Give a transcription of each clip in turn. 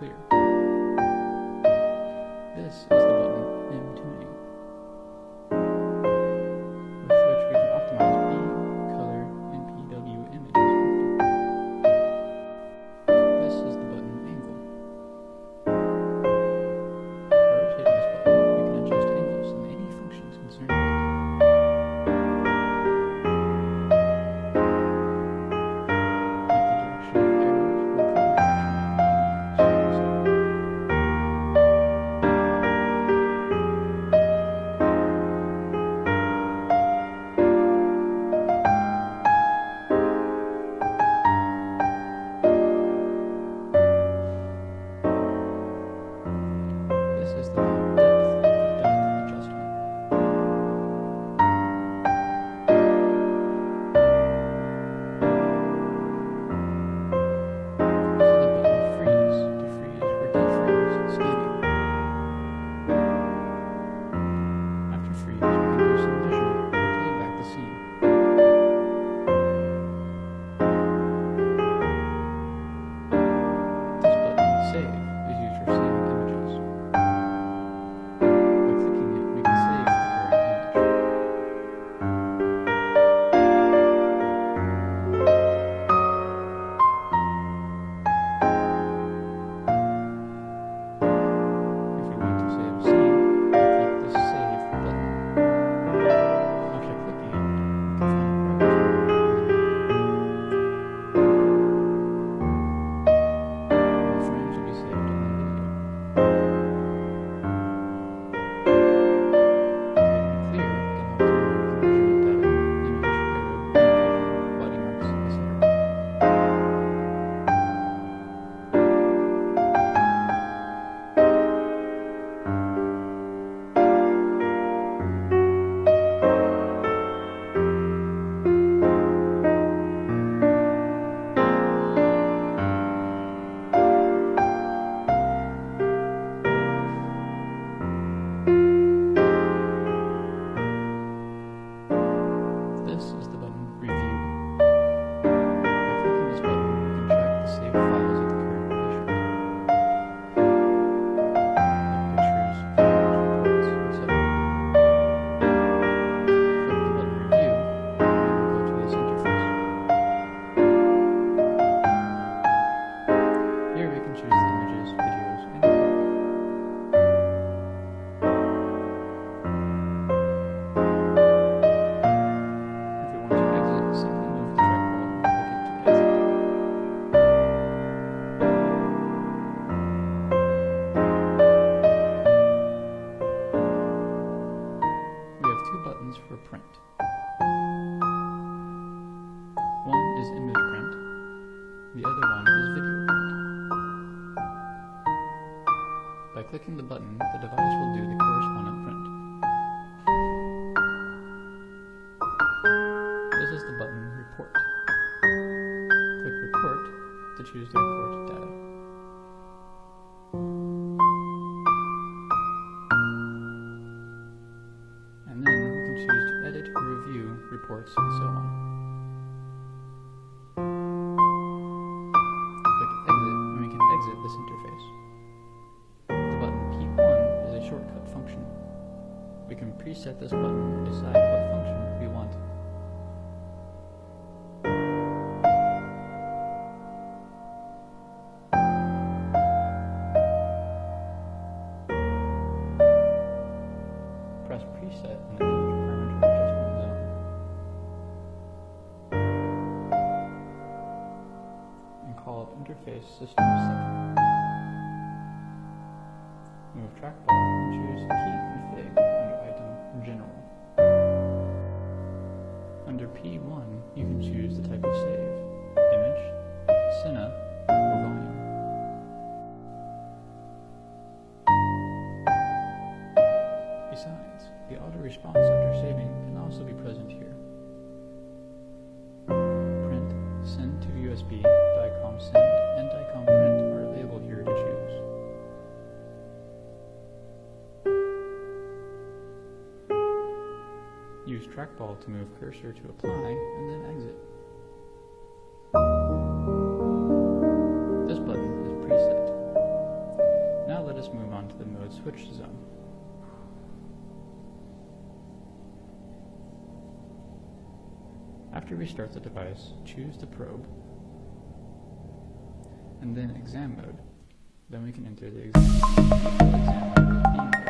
clear. This is the button M tuning, with which we can optimize P, color, and PW images. This is the button angle. By rotating this button, we can adjust angles and any functions concerned with it. For print. One is image print, the other one is video print. By clicking the button, the device will do the corresponding print. This is the button Report. Click Report to choose the report data. And then choose to edit or review reports and so on. Click Exit and we can exit this interface. The button P1 is a shortcut function. We can preset this button and decide what function we want. Press Preset and then call interface system set. Move trackball and choose key config under item general. Under P1, you can choose the type of save, image, Cine, or volume. Besides, the auto response after saving can also be present here. Print, send to USB, DICOM send, and DICOM print are available here to choose. Use trackball to move cursor to apply and then exit. This button is preset. let us move on to the mode switch zone. After we start the device, choose the probe, and then exam mode. Then we can enter the exam mode as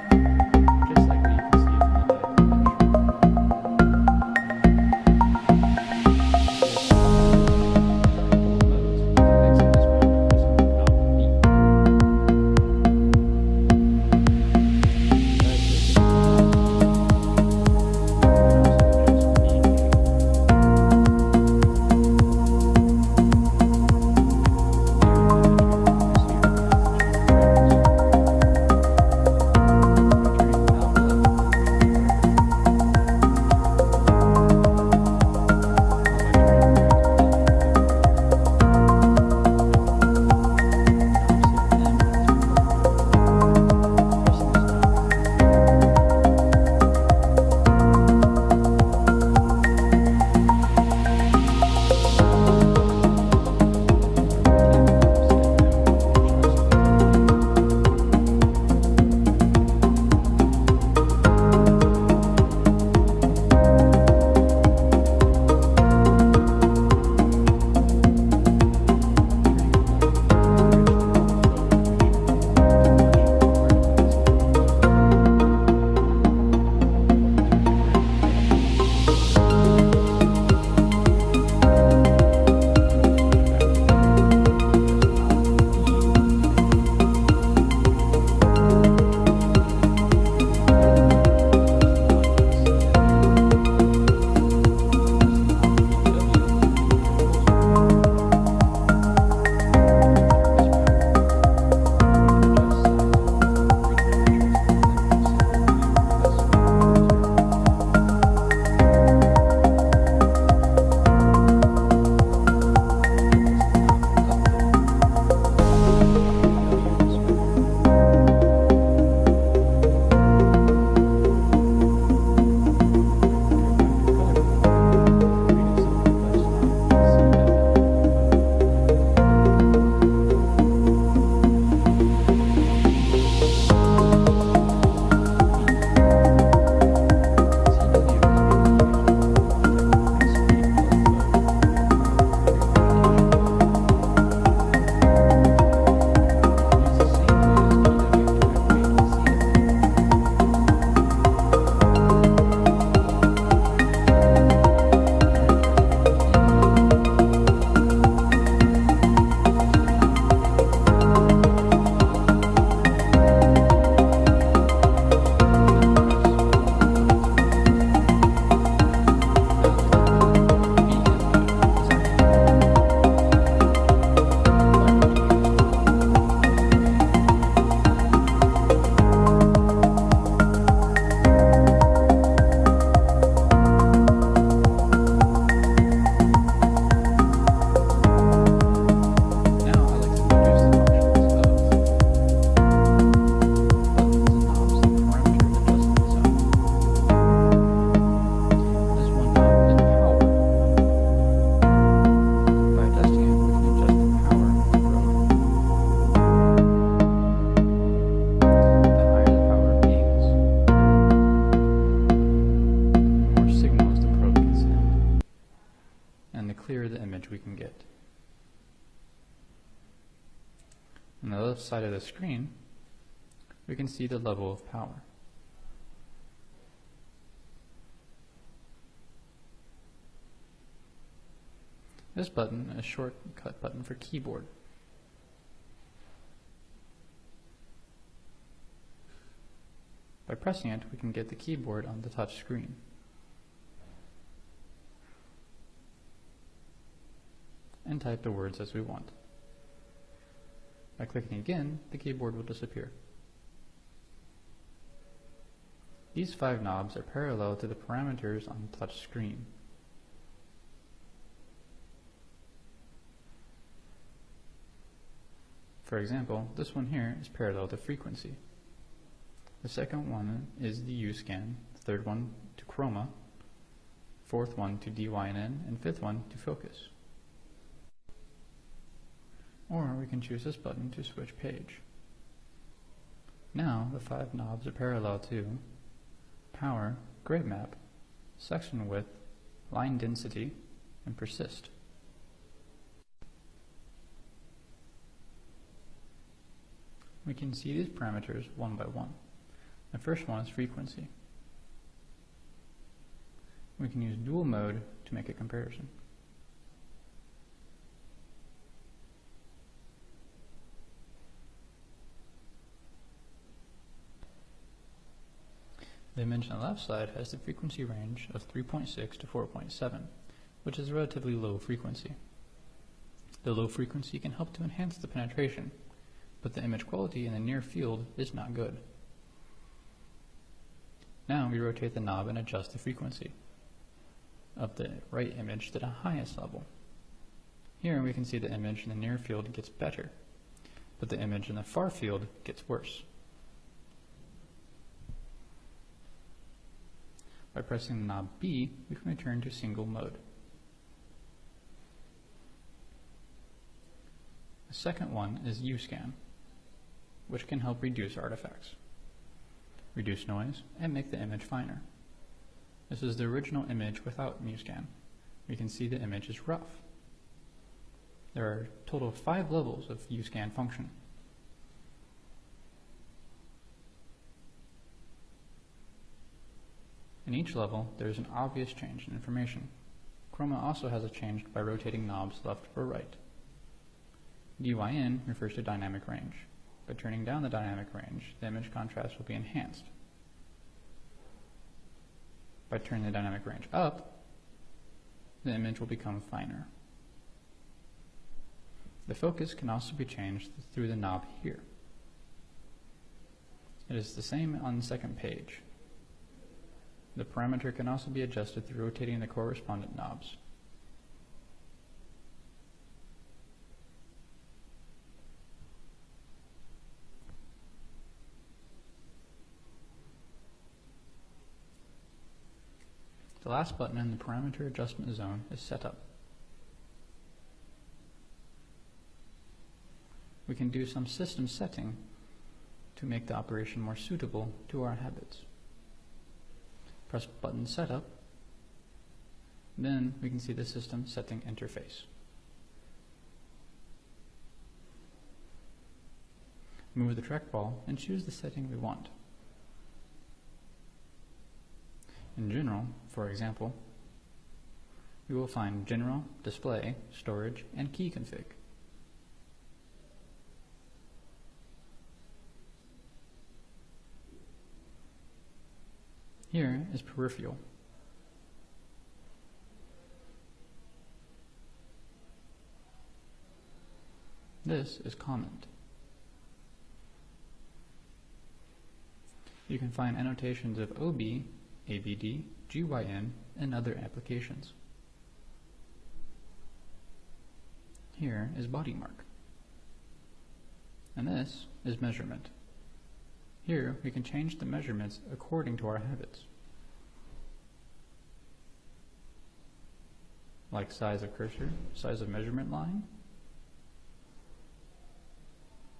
B mode, just like what you can see from the diagram we can get. On the left side of the screen, we can see the level of power. This button is a shortcut button for keyboard. By pressing it, we can get the keyboard on the touch screen. And type the words as we want. By clicking again, the keyboard will disappear. These 5 knobs are parallel to the parameters on the touch screen. For example, this one here is parallel to frequency. The second one is the U scan, the third one to chroma, fourth one to DYNN, and fifth one to focus. Or we can choose this button to switch page. Now the 5 knobs are parallel to power, grid map, section width, line density, and persist. We can see these parameters one by one. The first one is frequency. We can use dual mode to make a comparison. The image on the left side has the frequency range of 3.6 to 4.7, which is a relatively low frequency. The low frequency can help to enhance the penetration, but the image quality in the near field is not good. Now we rotate the knob and adjust the frequency of the right image to the highest level. Here we can see the image in the near field gets better, but the image in the far field gets worse. By pressing the knob B, we can return to single mode. The second one is U-scan, which can help reduce artifacts, reduce noise, and make the image finer. This is the original image without U-scan. We can see the image is rough. There are a total of 5 levels of U-scan function. In each level, there is an obvious change in information. Chroma also has it changed by rotating knobs left or right. DYN refers to dynamic range. By turning down the dynamic range, the image contrast will be enhanced. By turning the dynamic range up, the image will become finer. The focus can also be changed through the knob here. It is the same on the second page. The parameter can also be adjusted through rotating the correspondent knobs. The last button in the parameter adjustment zone is Setup. We can do some system setting to make the operation more suitable to our habits. Press button Setup, then we can see the system setting interface. Move the trackball and choose the setting we want. In General, for example, we will find General, Display, Storage, and Key Config. Here is Peripheral. This is Comment. You can find annotations of OB, ABD, GYN, and other applications. Here is Body Mark. And this is Measurement. Here we can change the measurements according to our habits, like size of cursor, size of measurement line,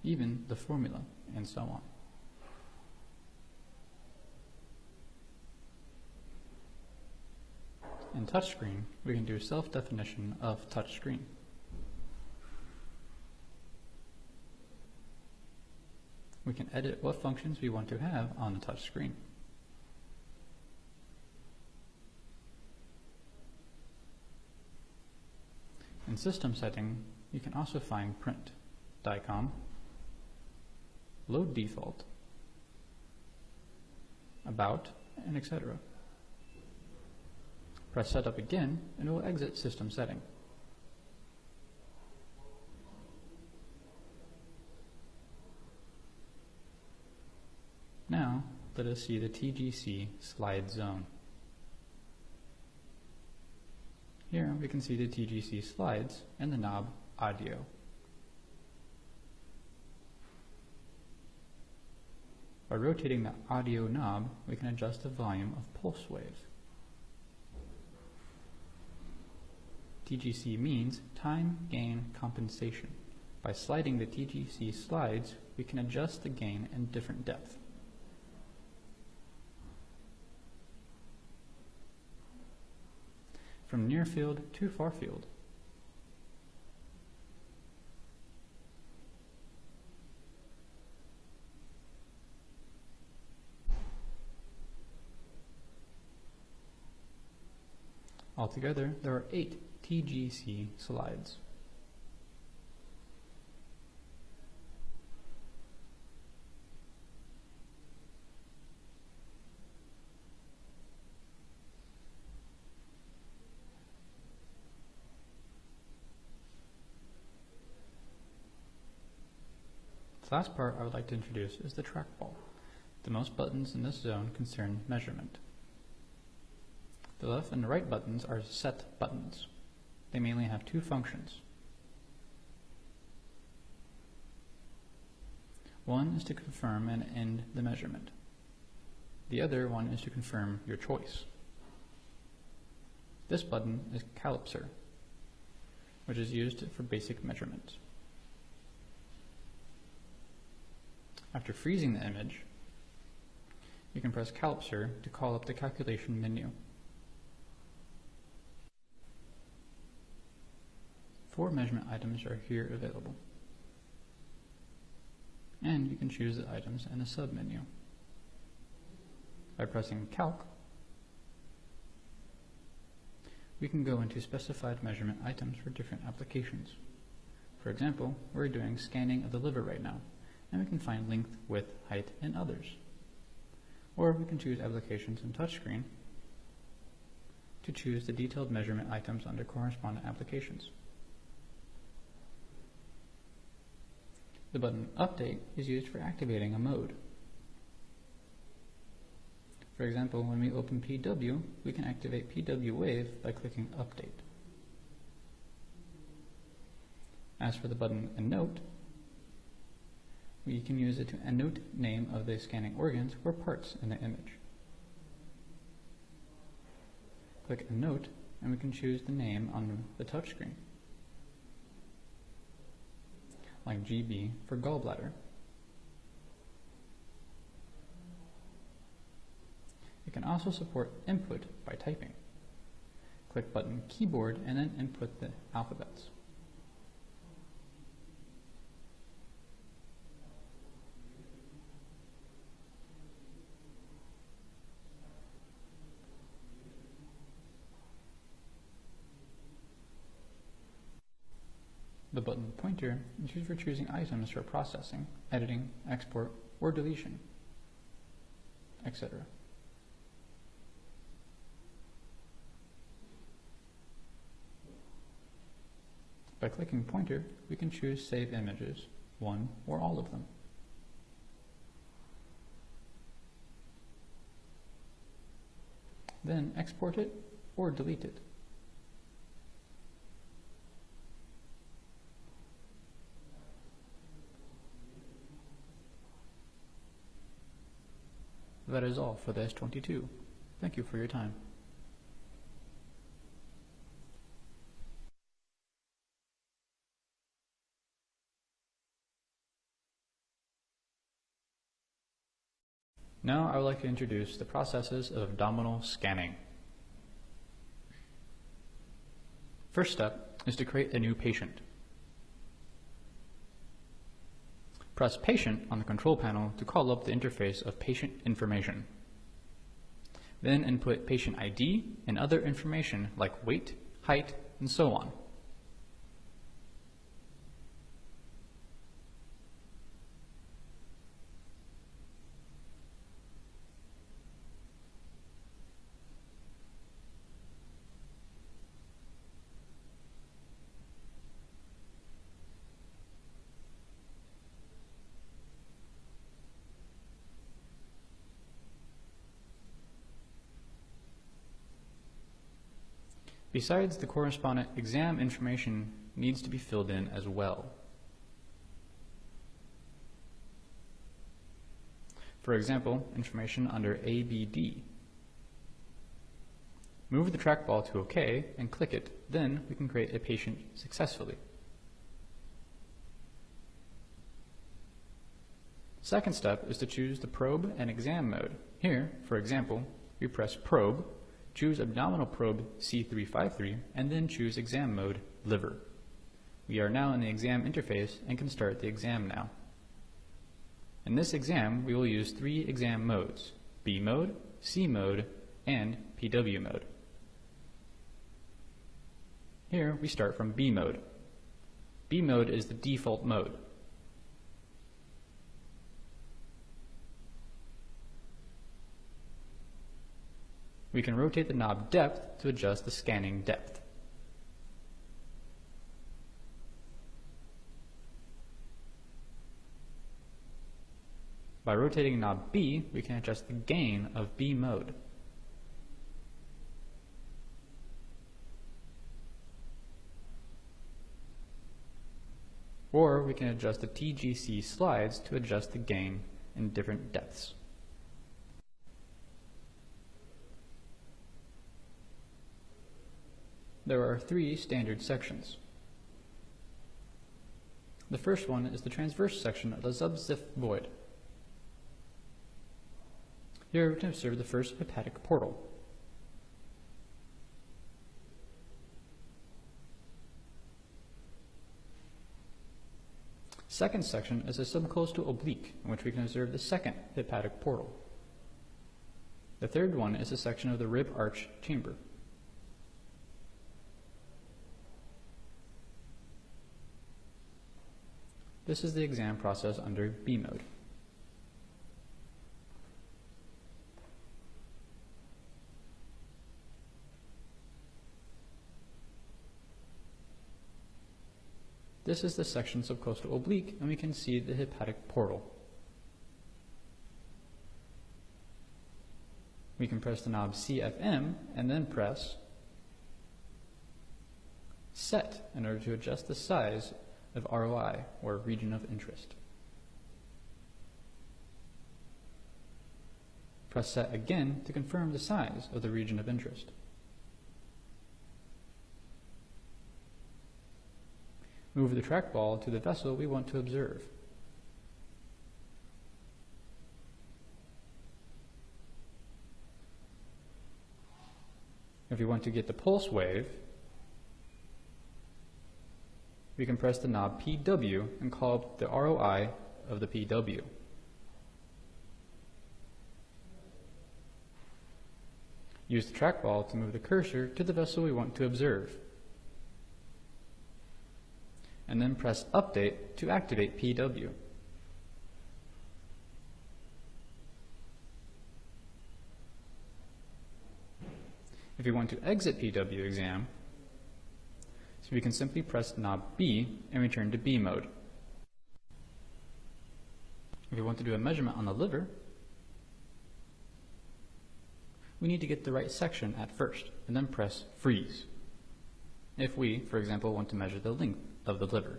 even the formula, and so on. In touchscreen, we can do self-definition of touchscreen. We can edit what functions we want to have on the touch screen. In system setting, you can also find print, DICOM, load default, about, and etc. Press Setup again, and it will exit system setting. Now, let us see the TGC slide zone. Here we can see the TGC slides and the knob Audio. By rotating the audio knob, we can adjust the volume of pulse wave. TGC means time gain compensation. By sliding the TGC slides, we can adjust the gain and different depth. From near field to far field. Altogether, there are 8 TGC slides. The last part I would like to introduce is the trackball. The most buttons in this zone concern measurement. The left and the right buttons are set buttons. They mainly have 2 functions. One is to confirm and end the measurement. The other one is to confirm your choice. This button is calypso, which is used for basic measurements. After freezing the image, you can press calypso to call up the calculation menu. 4 measurement items are here available. And you can choose the items in the sub-menu. By pressing Calc, we can go into specified measurement items for different applications. For example, we're doing scanning of the liver right now, and we can find length, width, height, and others. Or we can choose applications in touchscreen to choose the detailed measurement items under correspondent applications. The button Update is used for activating a mode. For example, when we open PW, we can activate PW Wave by clicking Update. As for the button Note, we can use it to annotate name of the scanning organs or parts in the image. Click Note, and we can choose the name on the touchscreen, like GB for gallbladder. It can also support input by typing. Click button Keyboard and then input the alphabets. The button Pointer is used for choosing items for processing, editing, export, or deletion, etc. By clicking Pointer, we can choose Save Images, one or all of them. Then export it or delete it. That is all for the S22. Thank you for your time. Now I would like to introduce the processes of abdominal scanning. First step is to create a new patient. Press Patient on the control panel to call up the interface of patient information. Then input patient ID and other information like weight, height, and so on. Besides, the correspondent exam information needs to be filled in as well. For example, information under ABD. Move the trackball to OK and click it, then we can create a patient successfully. Second step is to choose the probe and exam mode. Here, for example, we press probe, choose abdominal probe C353, and then choose exam mode liver. We are now in the exam interface and can start the exam now. In this exam, we will use 3 exam modes: B mode, C mode, and PW mode. Here, we start from B mode. B mode is the default mode. We can rotate the knob depth to adjust the scanning depth. By rotating knob B, we can adjust the gain of B mode. Or we can adjust the TGC slides to adjust the gain in different depths. There are 3 standard sections. The first one is the transverse section of the subsif void. Here we can observe the first hepatic portal. Second section is a subcostal oblique, in which we can observe the second hepatic portal. The third one is a section of the rib arch chamber. This is the exam process under B mode. This is the section subcostal oblique, and we can see the hepatic portal. We can press the knob CFM and then press Set in order to adjust the size of ROI, or region of interest. Press Set again to confirm the size of the region of interest. Move the trackball to the vessel we want to observe. If we want to get the pulse wave, we can press the knob PW and call up the ROI of the PW. Use the trackball to move the cursor to the vessel we want to observe, and then press Update to activate PW. If we want to exit PW exam, so we can simply press knob B and return to B mode. If we want to do a measurement on the liver, we need to get the right section at first, and then press Freeze. If we, for example, want to measure the length of the liver.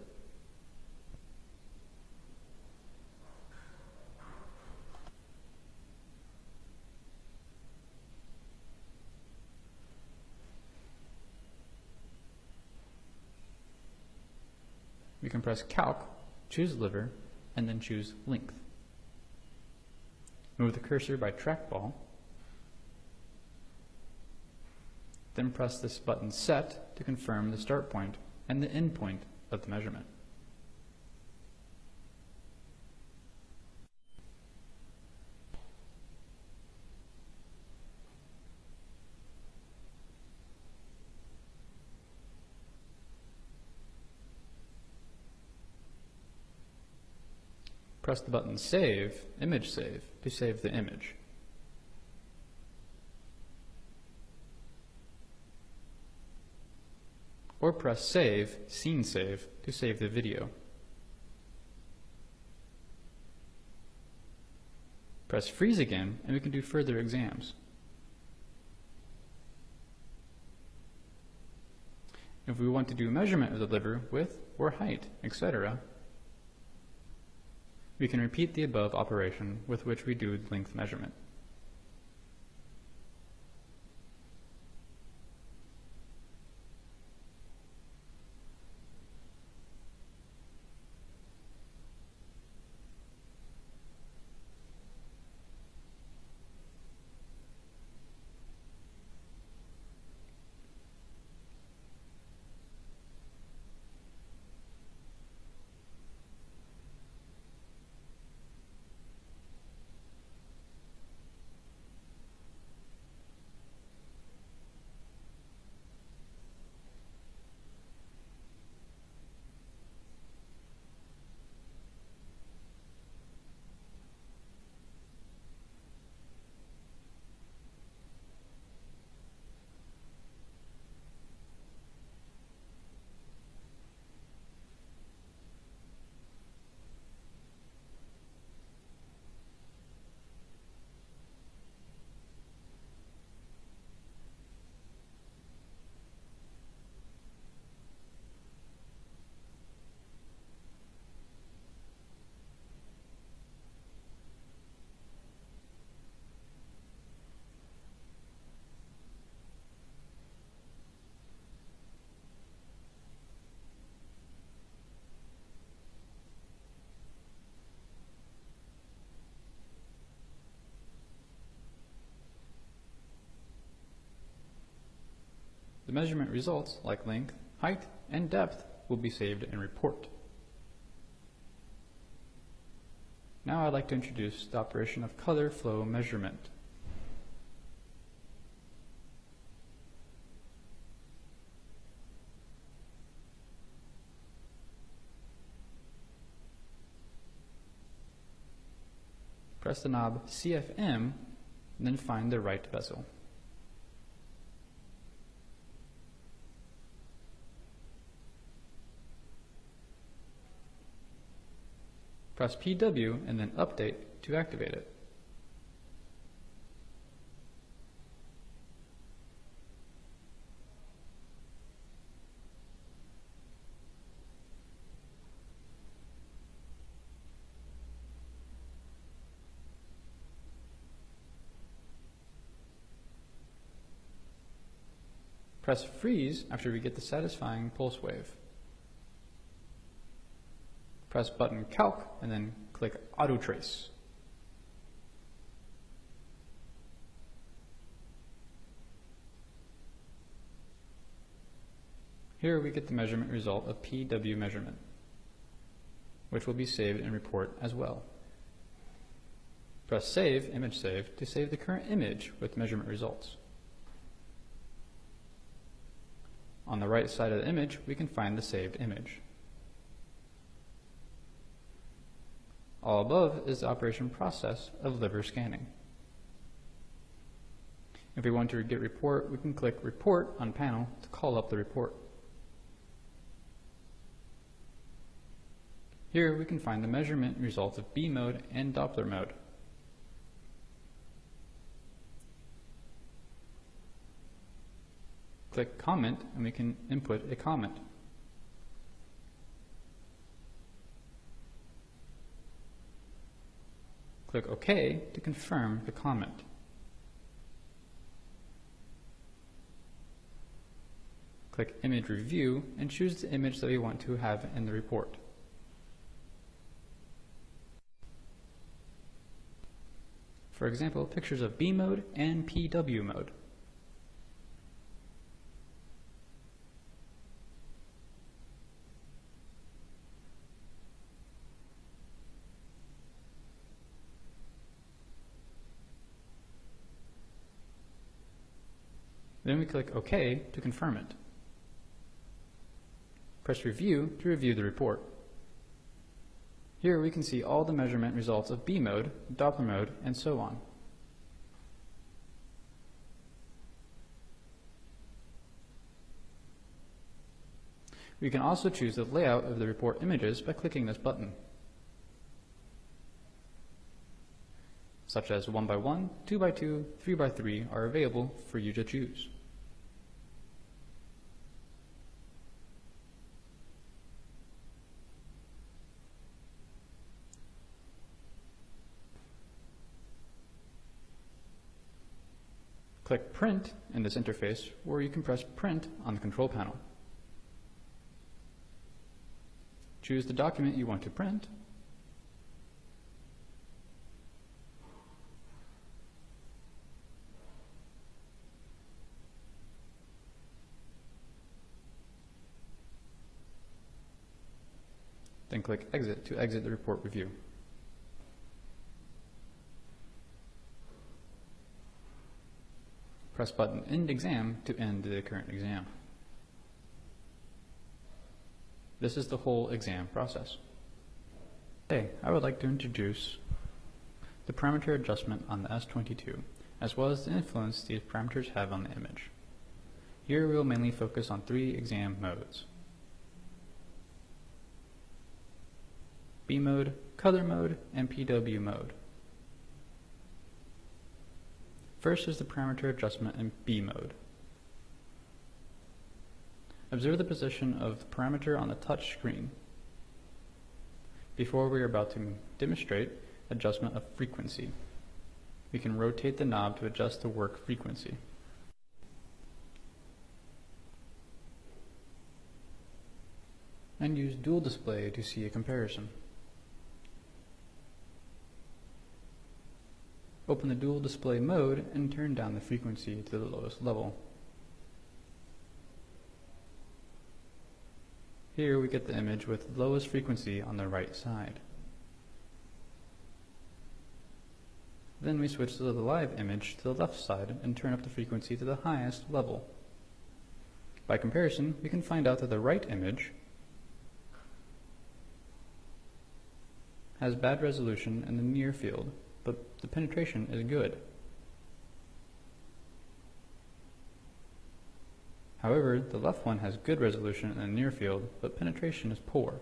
We can press Calc, choose liver, and then choose length. Move the cursor by trackball, then press this button Set to confirm the start point and the end point of the measurement. Press the button Save, Image Save, to save the image. Or press Save, Scene Save, to save the video. Press Freeze again, and we can do further exams. If we want to do measurement of the liver, width or height, etc., we can repeat the above operation with which we do length measurement. The measurement results, like length, height, and depth, will be saved in report. Now I'd like to introduce the operation of color flow measurement. Press the knob CFM, and then find the right bezel. Press PW and then Update to activate it. Press Freeze after we get the satisfying pulse wave. Press button Calc and then click Auto Trace. Here we get the measurement result of PW measurement, which will be saved in report as well. Press Save, Image Save, to save the current image with measurement results. On the right side of the image, we can find the saved image. All above is the operation process of liver scanning. If we want to get report, we can click Report on panel to call up the report. Here we can find the measurement results of B mode and Doppler mode. Click Comment and we can input a comment. Click OK to confirm the comment. Click Image Review and choose the image that we want to have in the report. For example, pictures of B mode and PW mode. Then we click OK to confirm it. Press Review to review the report. Here we can see all the measurement results of B mode, Doppler mode, and so on. We can also choose the layout of the report images by clicking this button, such as 1x1, 2x2, 3x3 are available for you to choose. Click Print in this interface, where you can press Print on the control panel. Choose the document you want to print, then click Exit to exit the report review. Press button End Exam to end the current exam. This is the whole exam process. Today, I would like to introduce the parameter adjustment on the S22, as well as the influence these parameters have on the image. Here we will mainly focus on 3 exam modes: B mode, color mode, and PW mode. First is the parameter adjustment in B mode. Observe the position of the parameter on the touch screen. Before we are about to demonstrate adjustment of frequency, we can rotate the knob to adjust the work frequency. And use dual display to see a comparison. Open the dual display mode and turn down the frequency to the lowest level. Here we get the image with lowest frequency on the right side. Then we switch to the live image to the left side and turn up the frequency to the highest level. By comparison, we can find out that the right image has bad resolution in the near field, but the penetration is good. However, the left one has good resolution in the near field, but penetration is poor.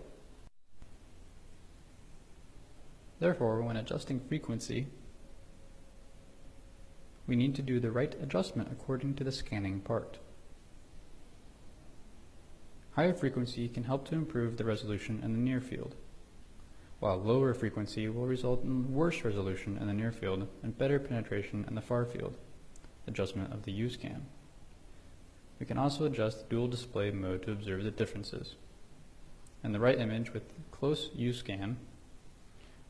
Therefore, when adjusting frequency, we need to do the right adjustment according to the scanning part. Higher frequency can help to improve the resolution in the near field, while lower frequency will result in worse resolution in the near field and better penetration in the far field, adjustment of the U-scan. We can also adjust the dual display mode to observe the differences. In the right image with close U-scan,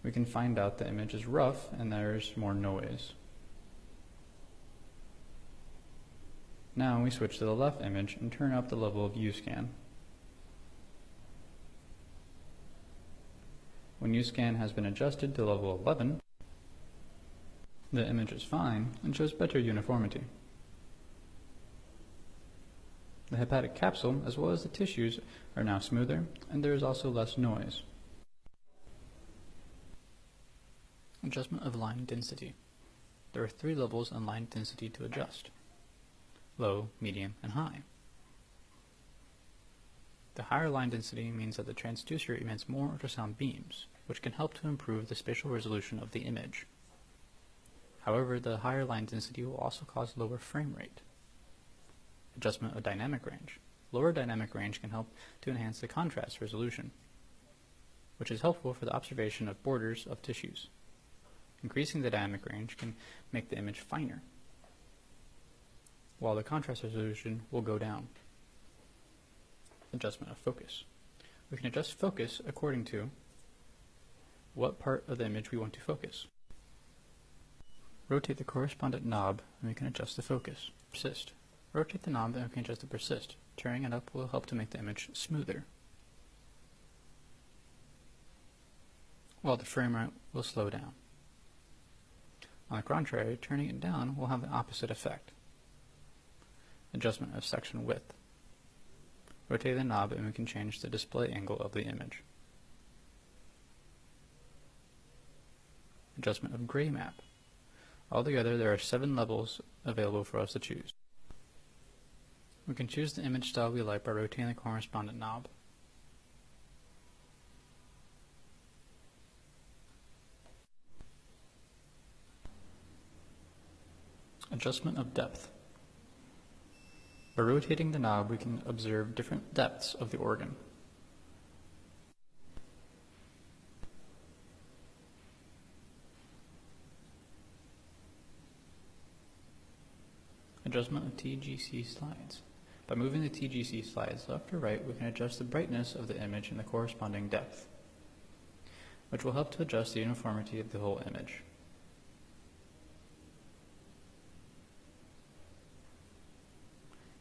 we can find out the image is rough and there's more noise. Now we switch to the left image and turn up the level of U-scan. When U-scan has been adjusted to level 11, the image is fine and shows better uniformity. The hepatic capsule, as well as the tissues, are now smoother, and there is also less noise. Adjustment of line density. There are 3 levels in line density to adjust: low, medium, and high. The higher line density means that the transducer emits more ultrasound beams, which can help to improve the spatial resolution of the image. However, the higher line density will also cause lower frame rate. Adjustment of dynamic range. Lower dynamic range can help to enhance the contrast resolution, which is helpful for the observation of borders of tissues. Increasing the dynamic range can make the image finer, while the contrast resolution will go down. Adjustment of focus. We can adjust focus according to what part of the image we want to focus. Rotate the correspondent knob and we can adjust the focus. Persist. Rotate the knob and we can adjust the persist. Turning it up will help to make the image smoother, while the frame rate will slow down. On the contrary, turning it down will have the opposite effect. Adjustment of section width. Rotate the knob and we can change the display angle of the image. Adjustment of gray map. Altogether, there are 7 levels available for us to choose. We can choose the image style we like by rotating the correspondent knob. Adjustment of depth. By rotating the knob, we can observe different depths of the organ. Adjustment of TGC slides. By moving the TGC slides left or right, we can adjust the brightness of the image and the corresponding depth, which will help to adjust the uniformity of the whole image.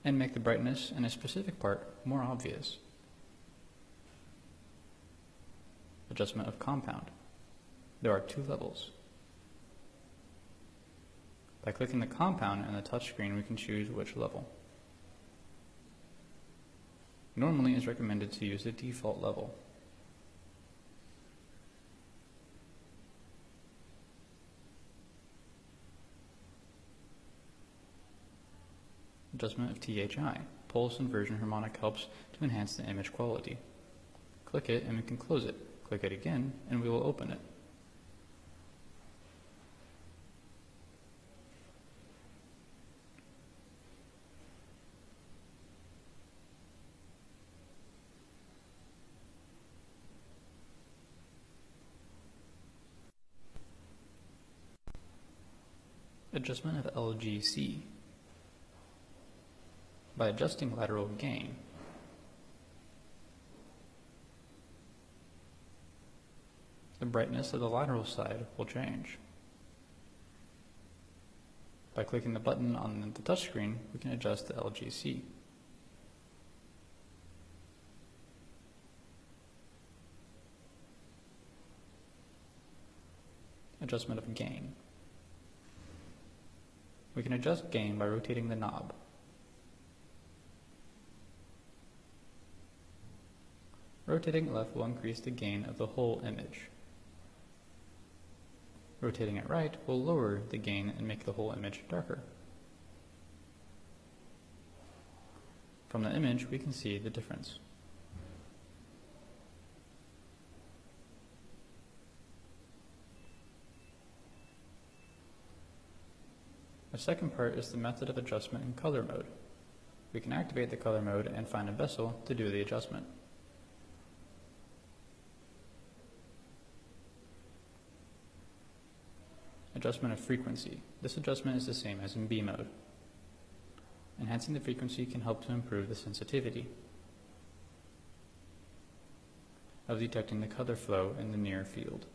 And make the brightness in a specific part more obvious. Adjustment of compound. There are 2 levels. By clicking the compound in the touchscreen, we can choose which level. Normally, it's recommended to use the default level. Adjustment of THI. Pulse inversion harmonic helps to enhance the image quality. Click it and we can close it. Click it again and we will open it. Adjustment of LGC. By adjusting lateral gain, the brightness of the lateral side will change. By clicking the button on the touchscreen, we can adjust the LGC. adjustment of gain. We can adjust gain by rotating the knob. Rotating left will increase the gain of the whole image. Rotating it right will lower the gain and make the whole image darker. From the image, we can see the difference. The second part is the method of adjustment in color mode. We can activate the color mode and find a vessel to do the adjustment. Adjustment of frequency. This adjustment is the same as in B mode. Enhancing the frequency can help to improve the sensitivity of detecting the color flow in the near field.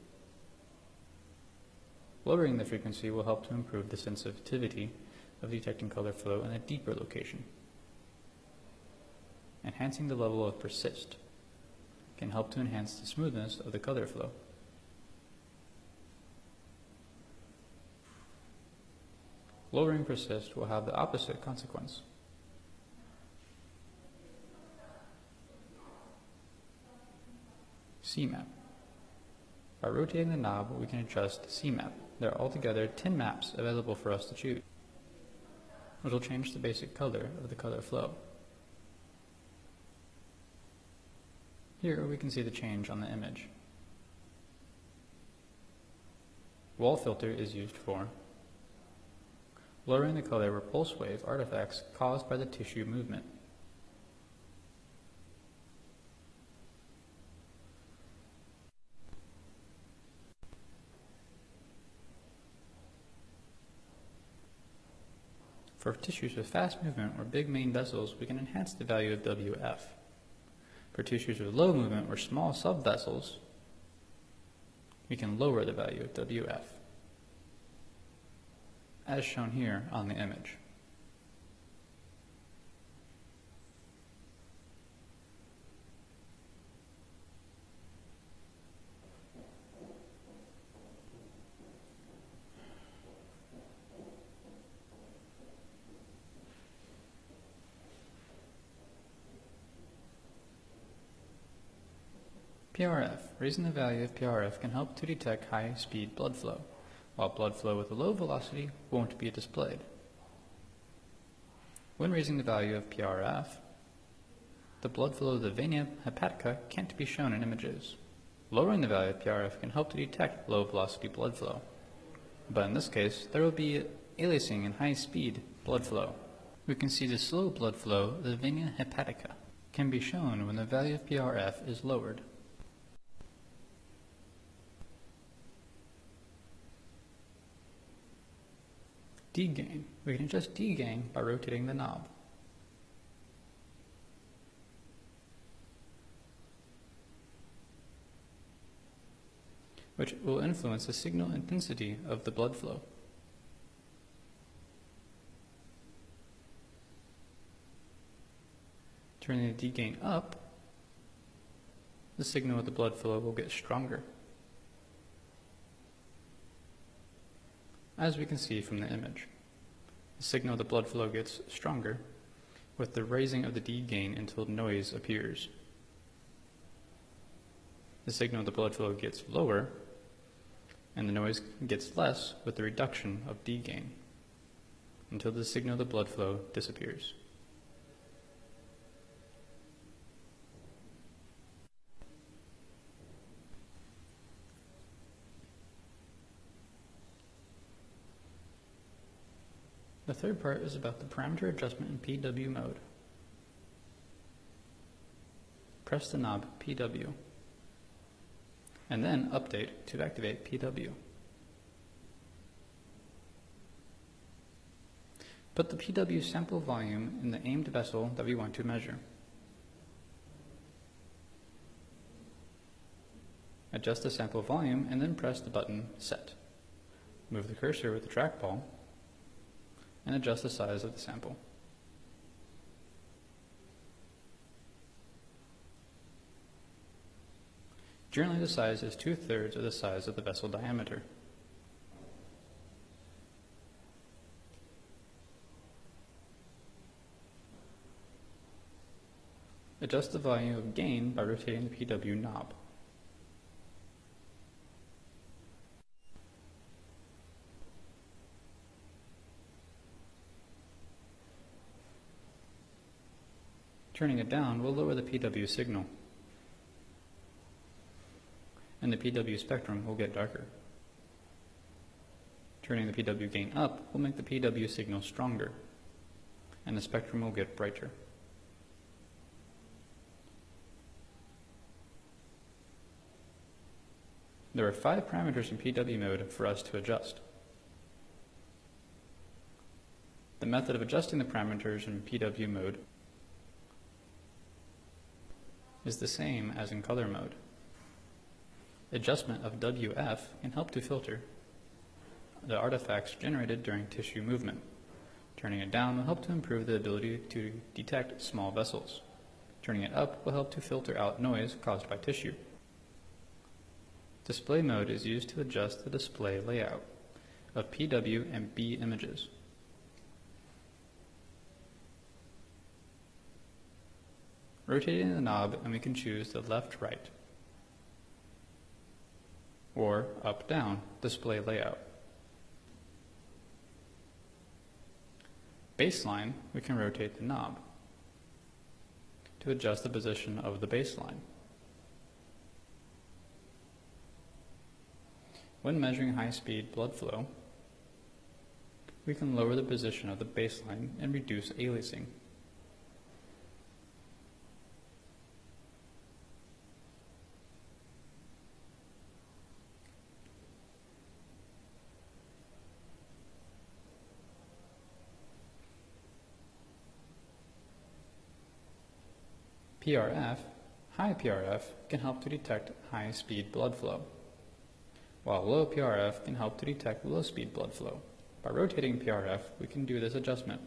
Lowering the frequency will help to improve the sensitivity of detecting color flow in a deeper location. Enhancing the level of persist can help to enhance the smoothness of the color flow. Lowering persist will have the opposite consequence. C-map. By rotating the knob, we can adjust C-map. There are altogether 10 maps available for us to choose, which will change the basic color of the color flow. Here we can see the change on the image. Wall filter is used for lowering the color repulse wave artifacts caused by the tissue movement. For tissues with fast movement or big main vessels, we can enhance the value of WF. For tissues with low movement or small subvessels, we can lower the value of WF, as shown here on the image. PRF. Raising the value of PRF can help to detect high-speed blood flow, while blood flow with a low velocity won't be displayed. When raising the value of PRF, the blood flow of the vena hepatica can't be shown in images. Lowering the value of PRF can help to detect low-velocity blood flow, but in this case, there will be aliasing and high-speed blood flow. We can see the slow blood flow of the vena hepatica can be shown when the value of PRF is lowered. D-gain. We can adjust D-gain by rotating the knob. Which will influence the signal intensity of the blood flow. Turning the D-gain up, the signal of the blood flow will get stronger, as we can see from the image. The signal of the blood flow gets stronger with the raising of the D-gain until noise appears. The signal of the blood flow gets lower and the noise gets less with the reduction of D-gain until the signal of the blood flow disappears. The third part is about the parameter adjustment in PW mode. Press the knob PW, and then update to activate PW. Put the PW sample volume in the aimed vessel that we want to measure. Adjust the sample volume and then press the button Set. Move the cursor with the trackball and adjust the size of the sample. Generally, the size is 2/3 of the size of the vessel diameter. Adjust the volume of gain by rotating the PW knob. Turning it down will lower the PW signal, and the PW spectrum will get darker. Turning the PW gain up will make the PW signal stronger, and the spectrum will get brighter. There are 5 parameters in PW mode for us to adjust. The method of adjusting the parameters in PW mode is the same as in color mode. Adjustment of WF can help to filter the artifacts generated during tissue movement. Turning it down will help to improve the ability to detect small vessels. Turning it up will help to filter out noise caused by tissue. Display mode is used to adjust the display layout of PW and B images. Rotating the knob, and we can choose the left-right or up-down display layout. Baseline, we can rotate the knob to adjust the position of the baseline. When measuring high-speed blood flow, we can lower the position of the baseline and reduce aliasing. PRF, high PRF, can help to detect high-speed blood flow, while low PRF can help to detect low-speed blood flow. By rotating PRF, we can do this adjustment.